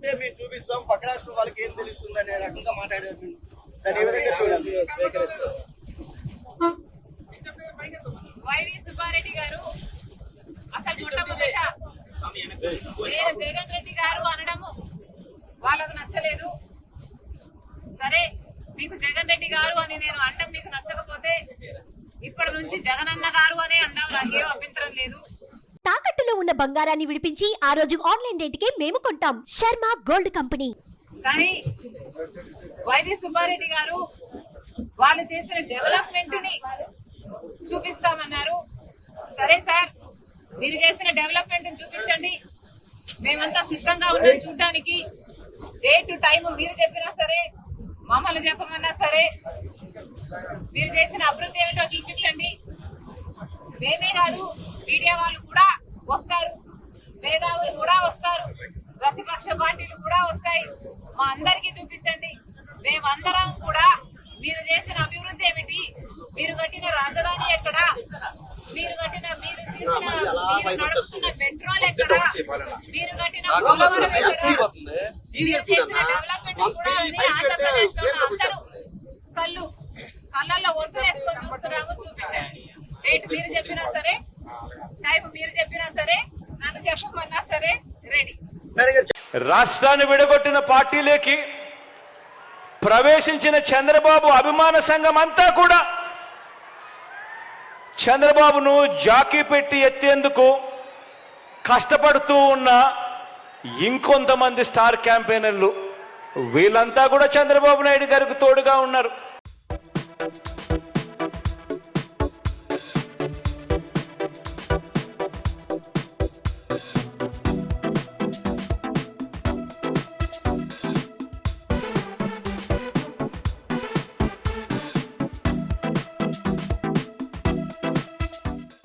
వస్తే మేము చూపిస్తాం, పక్క రాష్ట్రం వాళ్ళకి ఏం తెలుస్తుంది అనే రకంగా మాట్లాడారు. దాని ఏ విధంగా చూడాలి? వైవి సుబ్బారెడ్డి గారు అసలు మొట్టమొదట నేను జగన్ రెడ్డి గారు అనడము వాళ్ళకు నచ్చలేదు. సరే, మీకు జగన్ రెడ్డి గారు అని నేను అనడం మీకు నచ్చకపోతే ఇప్పటి నుంచి జగనన్న గారు అనే అన్నాం, నాకేం అభ్యంతరం లేదు. తాకట్టులో ఉన్న బంగారాన్ని విడిపించి ఆ రోజు ఆన్లైన్ రేటుకే మేము కొంటాం. Sharma gold company. కానీ వైవి సుబ్బారెడ్డి గారు వాళ్ళు చేసిన డెవలప్మెంట్ ని చూపిస్తామన్నారు. సరే సార్, మీరు చేసిన డెవలప్మెంట్ ని చూపించండి, మేమంతా సిద్ధంగా ఉన్నాం చూడడానికి. డేట్ టైం మీరు చెప్పినా సరే, మమ్మల్ని చెప్పమన్నా సరే, మీరు చేసిన అభివృద్ధి ఏమిటో చూపించండి. మేమే కాదు, మీడియా వాళ్ళు కూడా వస్తారు, మేధావులు కూడా వస్తారు, ప్రతిపక్ష పార్టీలు కూడా వస్తాయి. మా అందరికీ చూపించండి. మేమందరం కూడా మీరు చేసిన అభివృద్ధి ఏమిటి, మీరు కట్టిన రాజధాని ఎక్కడ, మీరు నడుపుతున్న పెట్రోల్ ఎక్కడ, మీరు కట్టిన పోలవరం ఎక్కడ, మీరు చేసిన డెవలప్మెంట్ కూడా ఆంధ్రప్రదేశ్ లో అందరూ కళ్ళల్లో ఒత్తులేసుకొని చూస్తున్నాము, చూపించండి. డేట్ మీరు చెప్పినా సరే, టైం మీరు చెప్పినా సరే, నన్ను చెప్పమన్నా సరే రెడీ. రాష్ట్రాన్ని విడగొట్టిన పార్టీలోకి ప్రవేశించిన చంద్రబాబు అభిమాన సంఘం అంతా కూడా చంద్రబాబును జాకీ పెట్టి ఎత్తేందుకు కష్టపడుతూ ఉన్న ఇంకొంతమంది స్టార్ క్యాంపెయినర్లు, వీళ్ళంతా కూడా చంద్రబాబు నాయుడు గారికి తోడుగా ఉన్నారు.